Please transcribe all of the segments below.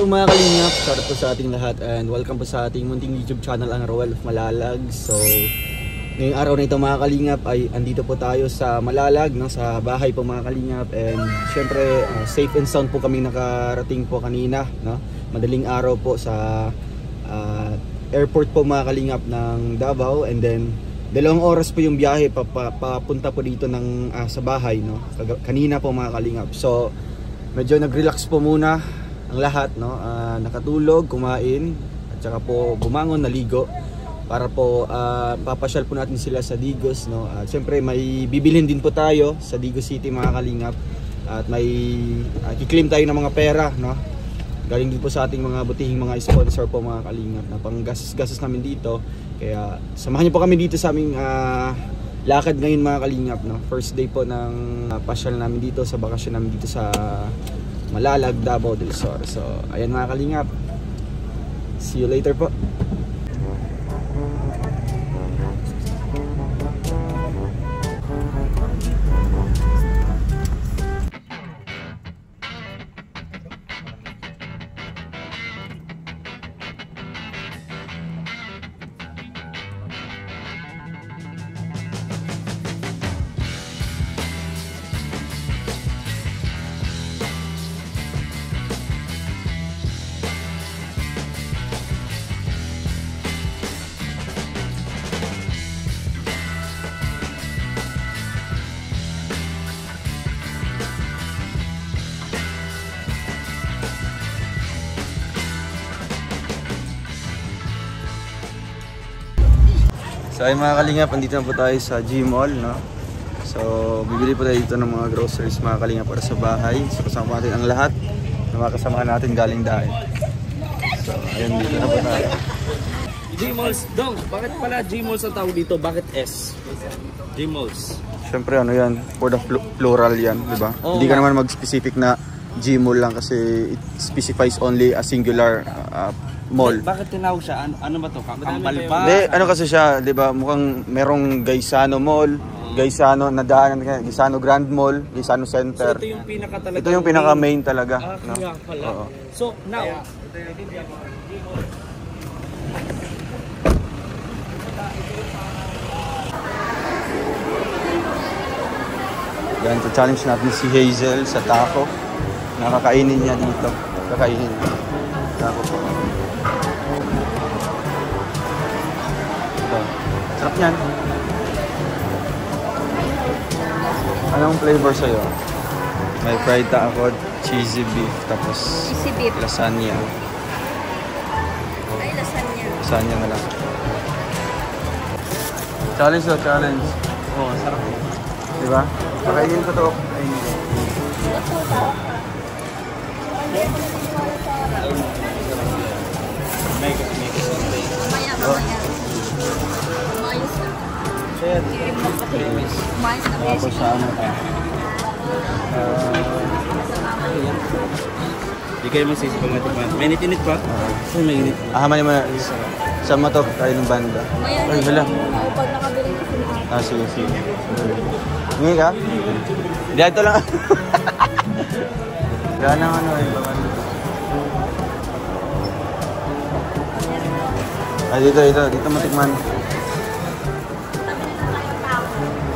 Hello mga kalingap, shout out po sa ating lahat and welcome po sa ating munting YouTube channel, ang Roel of Malalag. So ngayong araw na ito mga kalingap ay andito po tayo sa Malalag, no? Sa bahay po mga kalingap. And syempre safe and sound po kami nakarating po kanina, no? Madaling araw po sa airport po mga kalingap ng Davao. And then 2 oras po yung biyahe papunta po dito ng sa bahay, no? Kanina po mga kalingap. So medyo nag-relax po muna ang lahat, no? Nakatulog, kumain, at saka po bumangon, naligo para po papasyal po natin sila sa Digos, no? At syempre may bibilhin din po tayo sa Digos City mga kalingap, at may kiklaim tayo ng mga pera, no? Galing din po sa ating mga butihing mga sponsor po mga kalingap na panggastos namin dito. Kaya samahan niyo po kami dito sa aming lakad ngayon mga kalingap, no? First day po ng pasyal namin dito, sa bakasyon namin dito sa Malalag, Davao del Sur. So ayan mga kalingap, see you later po. So ay mga kalingap, andito na po tayo sa G-Mall, no? So bibili po tayo dito ng mga groceries mga kalingap para sa bahay. So kasama natin ang lahat ng mga kasamahan natin galing dahil. So ayun, dito na po tayo. G-Malls, Dong, bakit pala G-Malls ang tawag dito? Bakit S? G-Malls. Siyempre ano yan, for the plural yan, di ba? Hindi ka naman mag-specific na G-Mall lang kasi it specifies only a singular mall. Bakit tinawag siya? Ano ba to? Kampal ba? Hindi, ano kasi siya, 'di ba? Mukhang merong Gaisano Mall, Gaisano na daanan, Gaisano Grand Mall, Gaisano Center. So ito yung pinaka talaga. Ito yung pinaka main talaga, no? Kaya pala. Oo. So now, yan, challenge natin si Hazel sa taco. Nakakainin niya dito. Kakainin. Taco po. Sarap yan. Anong flavor sa'yo? May fried taco, cheesy beef, tapos cheesy beef, lasagna. ay lasagna. Lasagna na lang. Challenge daw, challenge. oh, sarap. Diba? Pakainin ko to. Pakainin ko. Mamaya, mamaya. Umayos na. Umayos na. Tapos sa ano ka? Hindi kayo magsisipag natin. Mainit-init pa? Ay, mainit. Haman naman. Sa matok tayo ng banda. Mamaya na. Ay, hala. Pag nakabili na sila. Sige, sige. Ngayon ka? Dito lang. Wala nang ano eh. Dito matikman.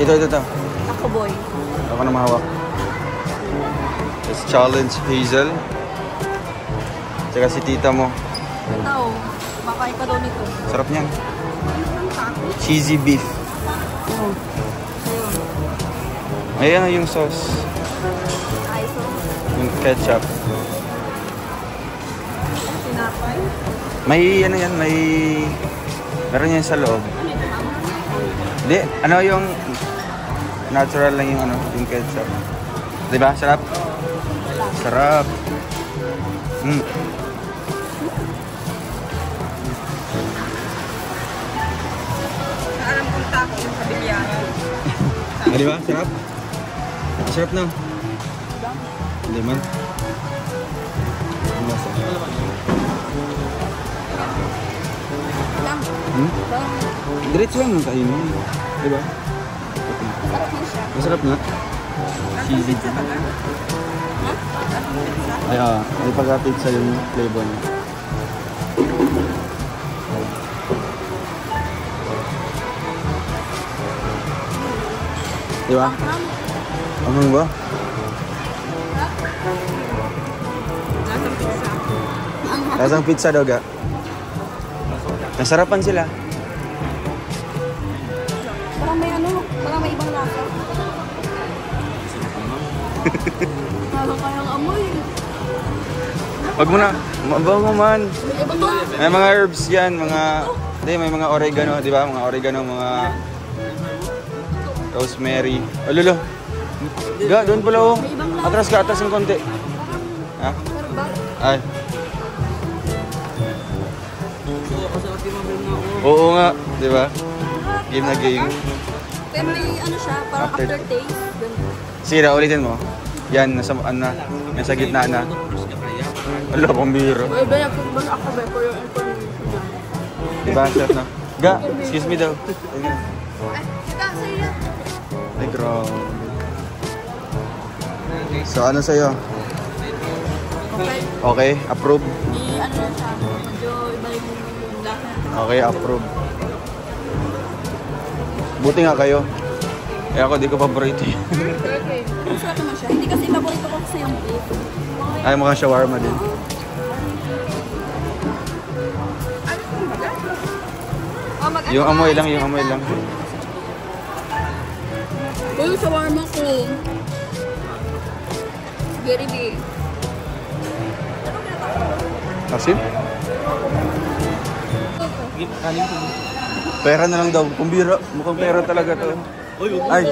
Ito. Ako boy. Ako na mahawak. Let's challenge Hazel. Tsaka si tita mo. Ito. Makain ka daw nito. Sarap niyan. Cheesy beef. Ayan yung sauce. Ay, so. Yung ketchup. Tinapay. May ano yan, meron yan sa loob. Hindi, ano yung natural lang yung ano, yung ketchup. 'Di ba? Sarap. Sarap. Alam kong taco yung kabilyaran. Di ba? Sarap. Sarap na. Hindi man. Lang. Diretso lang ang kainin. Di ba? Masarap na siya. Masarap na. Cheesy. Ha? Ay, may pagka-pizza yung flavor niya. Di ba? Ano ba? Lasang pizza. Lasang pizza daw ga. Nasarapan sila. Parang may parang may ibang lasa. Parang kayang amoy. Wag mo na. Mabango man. May ibang lasa. May mga herbs yan. May mga oregano. Di ba? Mga oregano, mga rosemary. Oh, lulo. Ga, doon pala oh. Atras ka, atras ng konti. Ha? Ay. Oo nga, di ba? Game na game. Pero may ano siya, parang aftertaste. Sira, ulitin mo. Yan, nasa gitna na. Ala, pambiro. May iba yung football akabe for your information. Diba, chef na? Ga, excuse me daw. Ay, kita sa'yo. Ay, grabe. So, ano sa'yo? Okay. Okay, approve? Ano na siya, medyo iba yung lasa. Okay, approve. Buti nga kayo. Eh ako, di ko paborito yun. Okay. Masarap naman siya. Hindi kasi paborito ko kasi yung beef. Ay, mukhang shawarma din. Yung amoy lang, yung amoy lang. Yung shawarma ko. Very big. Asin? Pera na lang daw. Kumbira. Mukhang pera talaga to. Ay.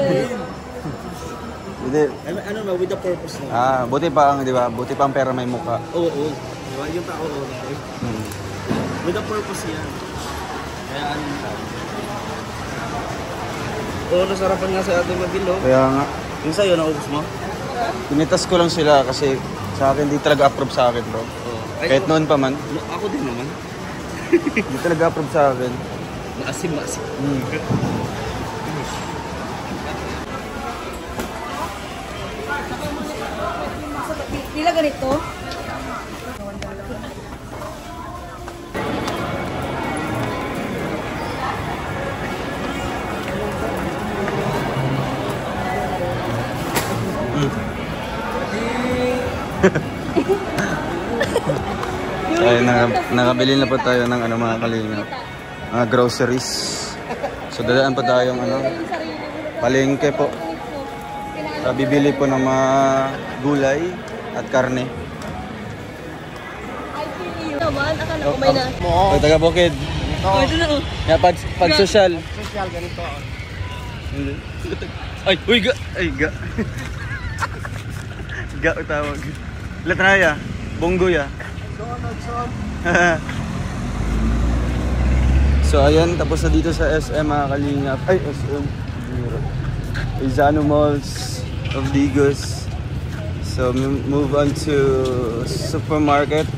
Hindi. Ano na, with the purpose na. Buti pa ang, di ba? Buti pa ang pera may mukha. Oo. Diba? Yung tao, with the purpose yan. Kaya ano yung tao. Oo, nasarapan nga sa ating magilo. Kaya nga. Yung sa'yo, naubos mo? Tinitas ko lang sila kasi sa akin, di talaga approve sa akin, bro. Kahit noon pa man. Ako din naman. Di talaga approve sa akin. Maasim. Nila ganito? Ay, nakabili na po tayo ng mga kalingap. Mga groceries. So, dadaan pa tayong palengke po. Bibili po ng mga gulay at karne. Naman, akala ko may na. Ay, taga Bukid. Oh, ito na oh. Pag social. Social, ganito. Ay, uy, ga. Ay, ga. Ga o tawag. Latraya. Bonggo ya. So ayan, tapos na dito sa SM mga kalingap. Ay, SM. Izano Malls of Digos. So move on to supermarket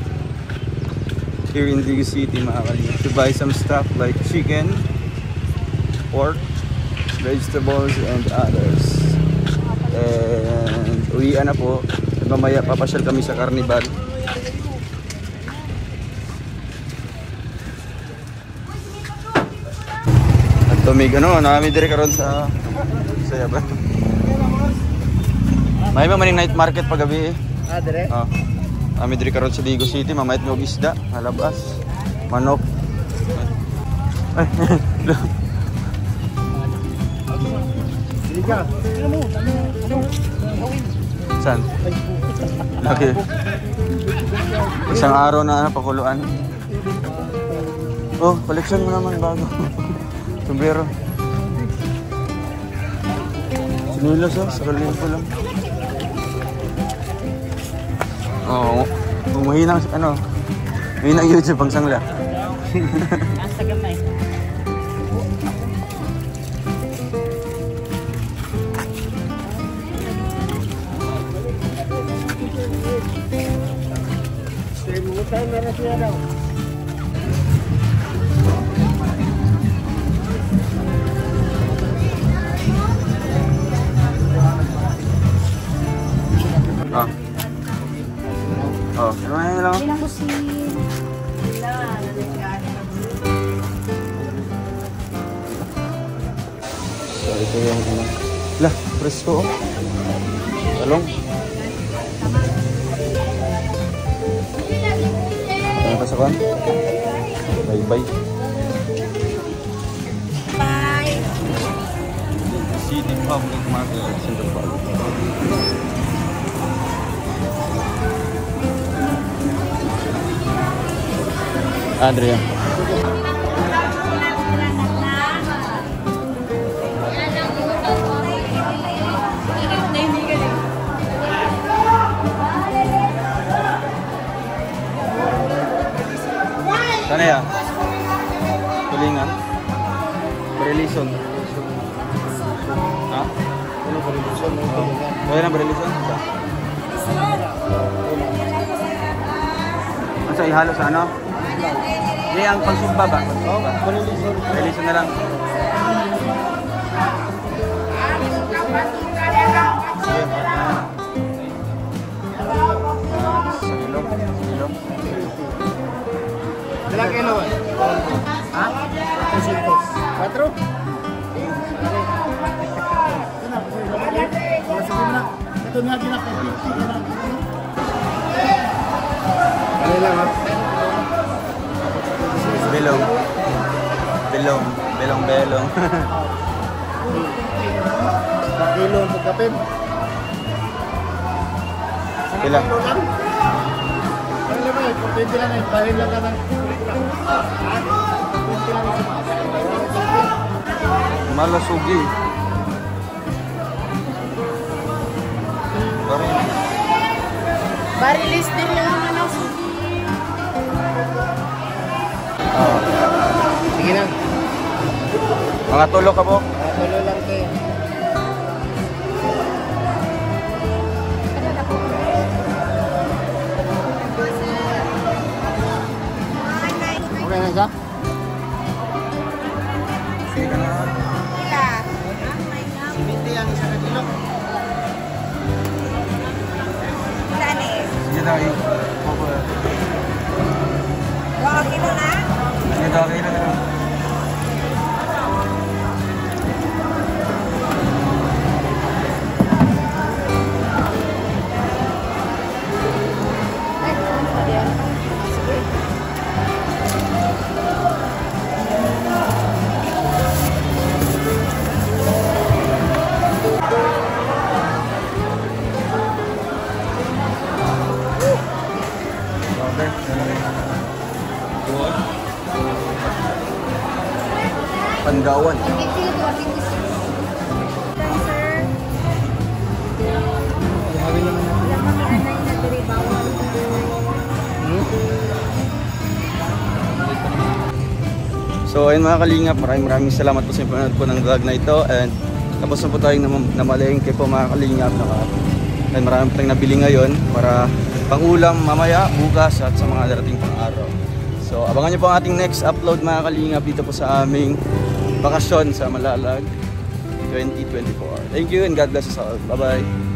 here in Digos City mga kalingap to buy some stuff like chicken, pork, vegetables, and others. And uwian na po. Mamaya papasyal kami sa Carnival. At tumig nami dire karon sa Yaban. May maning night market pagabi eh. Dire? Nami dire karon sa Digos City, mamayat mo isda, halabas, manok. Ay. Siliga. Saan? Okay. Isang araw na pakuluan. Oh, collection mo naman bago. Tumbero. Sinilas sa kalingap ko lang. Oo. Kung mahinang mahinang YouTube pang sangla. Asa gamay. na lang. Bilang ko si... So ito yung ano. Lah, presko oh. Talong. Ano pa sa kan? Bye-bye. Bye! City Public Market at Central Park. Andrea. Sana ya? Tulingan? Berelison? Ha? Ano berelison? Kaya na berelison? Ano sa ihalo sa ano? Hindi, ang pangsumba ba? Berelison na lang. Ilang kilo? Ha? 4? Ito na ginakapit. Ano lang ha? Belong. Belong. Belong. Kilo ang pagkapit. Pila? Ano ba? 20 lang eh. Dahil lang lang. 20 lang eh. Malasugi. Barilis din yung ano. Sige na. Mga tulo ka po. Tulo lang kayo. Okay na siya? Sige na. Hindi ang isa na kilo. Sige na kayo. Okay mo na? Sige na kayo. Pandawan. So ayun mga kalingap, maraming salamat po sa panonood po ng vlog na ito, and tapos na po tayong namalengke po mga kalingap. And marami po tayong nabili ngayon para pang-ulam mamaya, bukas at sa mga darating pang araw. So abangan nyo po ang ating next upload mga kalingap dito po sa aming bakasyon sa Malalag 2024. Thank you and God bless us all. Bye bye.